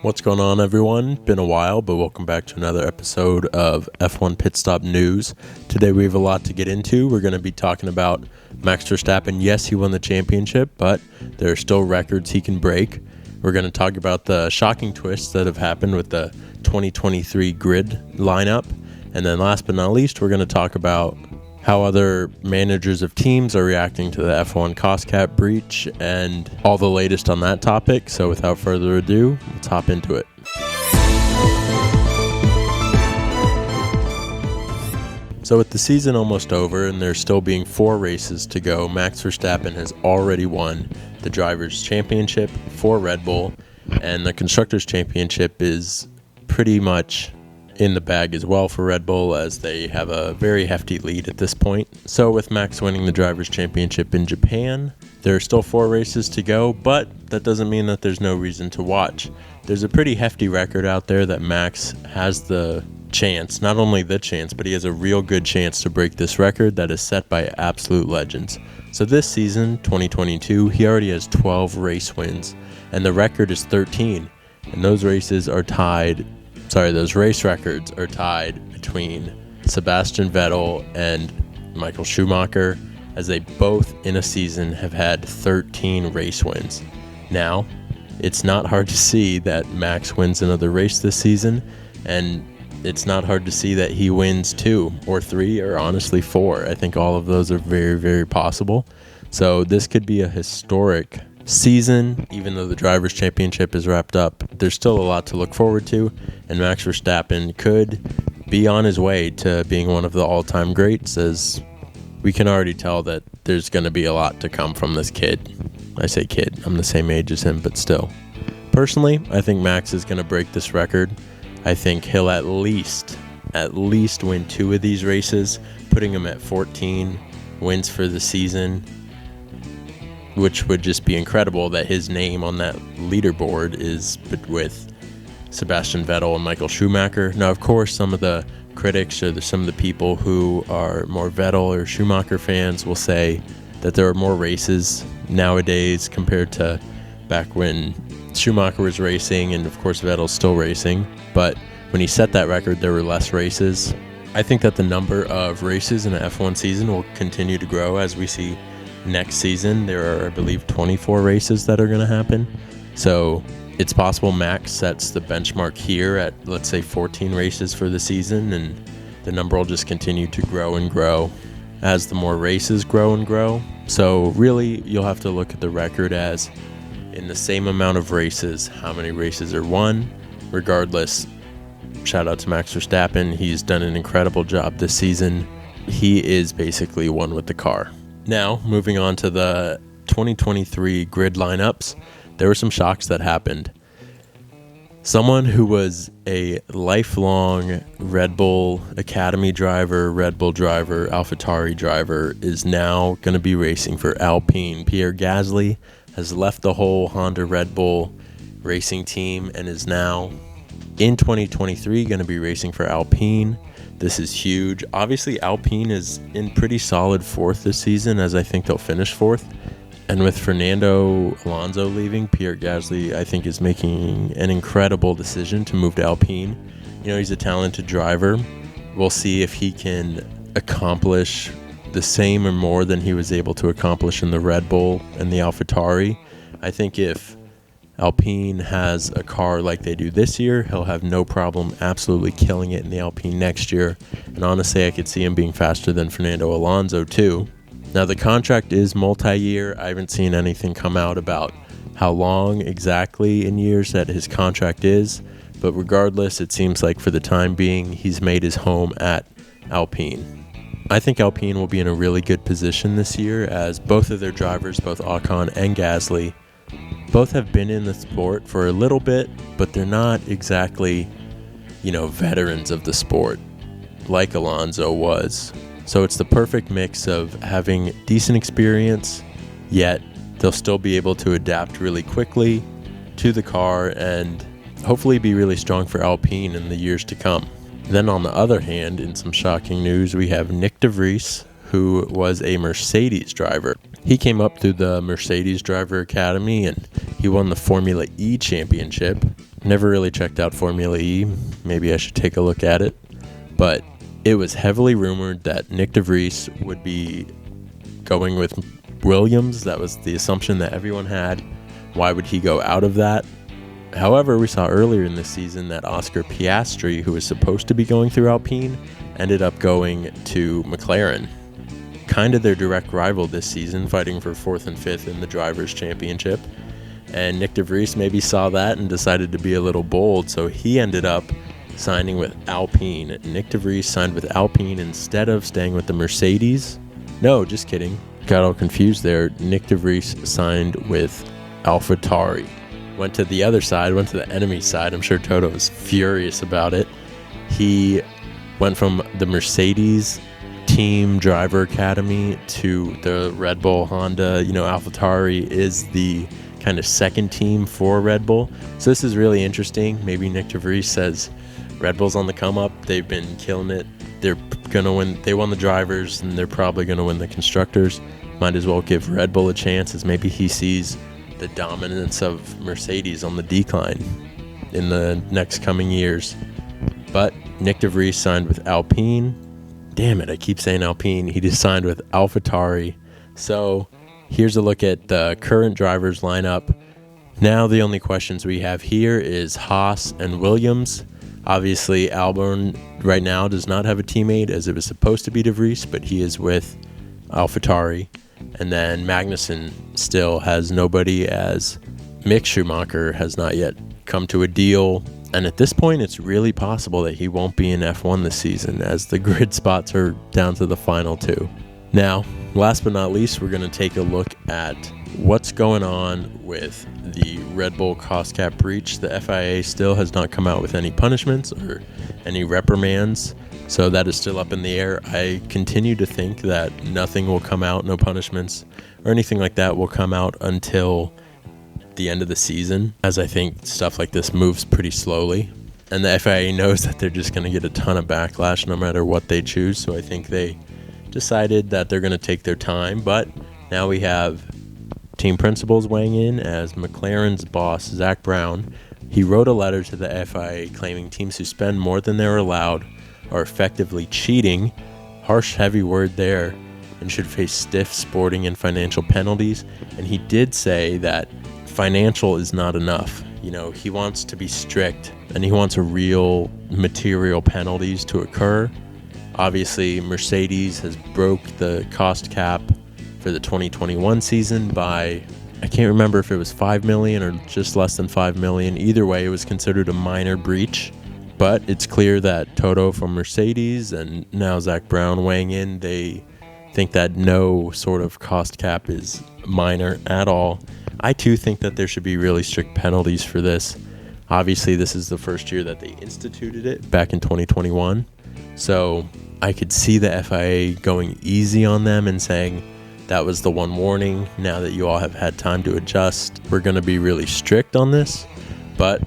What's going on, everyone? Been a while, but welcome back to another episode of F1 Pit Stop News. Today we have a lot to get into. We're going to be talking about Max Verstappen. Yes, he won the championship, but there are still records he can break. We're going to talk about the shocking twists that have happened with the 2023 grid lineup. And then last but not least, we're going to talk about how other managers of teams are reacting to the F1 cost cap breach and all the latest on that topic. So without further ado, let's hop into it. So with the season almost over and there still being 4 races to go, Max Verstappen has already won the Drivers' Championship for Red Bull, and the Constructors' Championship is pretty much in the bag as well for Red Bull, as they have a very hefty lead at this point. So with Max winning the Drivers' Championship in Japan, there are still 4 races to go, but that doesn't mean that there's no reason to watch. There's a pretty hefty record out there that Max has the chance, not only the chance, but he has a real good chance to break this record that is set by absolute legends. So this season, 2022, he already has 12 race wins, and the record is 13, and those race records are tied between Sebastian Vettel and Michael Schumacher, as they both in a season have had 13 race wins. Now, it's not hard to see that Max wins another race this season, and it's not hard to see that he wins 2 or 3 or honestly 4. I think all of those are very, very possible. So this could be a historic season. Even though the Drivers' Championship is wrapped up, there's still a lot to look forward to, and Max Verstappen could be on his way to being one of the all-time greats, as we can already tell that there's going to be a lot to come from this kid. I say kid, I'm the same age as him, but still. Personally, I think Max is going to break this record. I think he'll at least win 2 of these races, putting him at 14 wins for the season, which would just be incredible that his name on that leaderboard is with Sebastian Vettel and Michael Schumacher. Now, of course, some of the critics or some of the people who are more Vettel or Schumacher fans will say that there are more races nowadays compared to back when Schumacher was racing, and of course Vettel's still racing. But when he set that record, there were less races. I think that the number of races in an F1 season will continue to grow as we see next season. There are, I believe, 24 races that are going to happen. So it's possible Max sets the benchmark here at, let's say, 14 races for the season, and the number will just continue to grow and grow as the more races grow and grow. So really, you'll have to look at the record as in the same amount of races, how many races are won. Regardless, shout out to Max Verstappen. He's done an incredible job this season. He is basically one with the car. Now, moving on to the 2023 grid lineups, there were some shocks that happened. Someone who was a lifelong Red Bull Academy driver, Red Bull driver, AlphaTauri driver, is now going to be racing for Alpine. Pierre Gasly has left the whole Honda Red Bull racing team and is now, in 2023, going to be racing for Alpine. This is huge. Obviously, Alpine is in pretty solid 4th this season, as I think they'll finish 4th. And with Fernando Alonso leaving, Pierre Gasly, I think, is making an incredible decision to move to Alpine. You know, he's a talented driver. We'll see if he can accomplish the same or more than he was able to accomplish in the Red Bull and the AlphaTauri. I think if Alpine has a car like they do this year, he'll have no problem absolutely killing it in the Alpine next year. And honestly, I could see him being faster than Fernando Alonso too. Now, the contract is multi-year. I haven't seen anything come out about how long exactly in years that his contract is. But regardless, it seems like for the time being, he's made his home at Alpine. I think Alpine will be in a really good position this year, as both of their drivers, both Ocon and Gasly, both have been in the sport for a little bit, but they're not exactly, veterans of the sport like Alonso was. So it's the perfect mix of having decent experience, yet they'll still be able to adapt really quickly to the car and hopefully be really strong for Alpine in the years to come. Then on the other hand, in some shocking news, we have Nick de Vries, who was a Mercedes driver. He came up through the Mercedes Driver Academy, and he He won the Formula E championship. Never really checked out Formula E. Maybe I should take a look at it. But it was heavily rumored that Nick DeVries would be going with Williams. That was the assumption that everyone had. Why would he go out of that? However, we saw earlier in this season that Oscar Piastri, who was supposed to be going through Alpine, ended up going to McLaren. Kind of their direct rival this season, fighting for 4th and 5th in the Drivers' Championship. And Nick DeVries maybe saw that and decided to be a little bold, so he ended up signing with Alpine. Nick DeVries signed with Alpine instead of staying with the Mercedes. No, just kidding. Got all confused there. Nick DeVries signed with AlphaTauri. Went to the other side, went to the enemy side. I'm sure Toto was furious about it. He went from the Mercedes team driver academy to the Red Bull Honda. AlphaTauri is the kind of second team for Red Bull. So this is really interesting. Maybe Nick DeVries says Red Bull's on the come up. They've been killing it. They're going to win. They won the drivers, and they're probably going to win the constructors. Might as well give Red Bull a chance, as maybe he sees the dominance of Mercedes on the decline in the next coming years. But Nick DeVries signed with Alpine. Damn it, I keep saying Alpine. He just signed with AlphaTauri. So here's a look at the current drivers lineup. Now the only questions we have here is Haas and Williams. Obviously, Albon right now does not have a teammate, as it was supposed to be DeVries, but he is with AlphaTauri. And then Magnussen still has nobody, as Mick Schumacher has not yet come to a deal. And at this point, it's really possible that he won't be in F1 this season, as the grid spots are down to the final 2. Now, last but not least, we're going to take a look at what's going on with the Red Bull cost cap breach. The FIA still has not come out with any punishments or any reprimands, so that is still up in the air. I continue to think that nothing will come out, no punishments or anything like that will come out until the end of the season, as I think stuff like this moves pretty slowly. And the FIA knows that they're just going to get a ton of backlash no matter what they choose, so I think they decided that they're going to take their time. But now we have team principals weighing in, as McLaren's boss, Zach Brown, he wrote a letter to the FIA claiming teams who spend more than they're allowed are effectively cheating, harsh, heavy word there, and should face stiff sporting and financial penalties. And he did say that financial is not enough. He wants to be strict, and he wants a real material penalties to occur. Obviously, Mercedes has broke the cost cap for the 2021 season by, I can't remember if it was $5 million or just less than $5 million. Either way, it was considered a minor breach. But it's clear that Toto from Mercedes and now Zach Brown weighing in, they think that no sort of cost cap is minor at all. I too think that there should be really strict penalties for this. Obviously, this is the first year that they instituted it back in 2021. So I could see the FIA going easy on them and saying, that was the one warning. Now that you all have had time to adjust, we're going to be really strict on this. But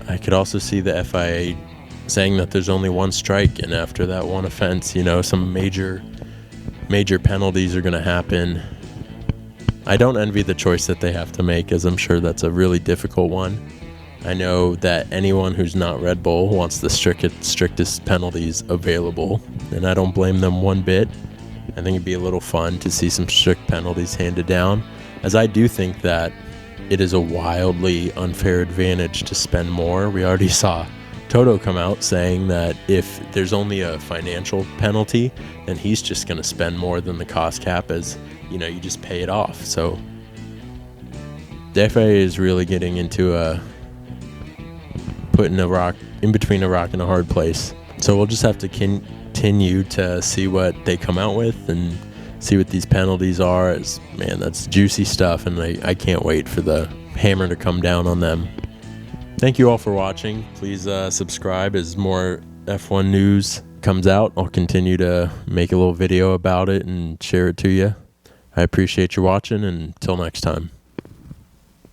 I could also see the FIA saying that there's only one strike, and after that one offense, some major penalties are going to happen. I don't envy the choice that they have to make, as I'm sure that's a really difficult one. I know that anyone who's not Red Bull wants the strictest penalties available, and I don't blame them one bit. I think it'd be a little fun to see some strict penalties handed down, as I do think that it is a wildly unfair advantage to spend more. We already saw Toto come out saying that if there's only a financial penalty, then he's just going to spend more than the cost cap, as you just pay it off. So the FIA is really getting into putting a rock in between a rock and a hard place. So we'll just have to continue to see what they come out with and see what these penalties are. As man, that's juicy stuff, and I can't wait for the hammer to come down on them. Thank you all for watching. Please subscribe as more F1 news comes out. I'll continue to make a little video about it and share it to you. I appreciate you watching, and until next time.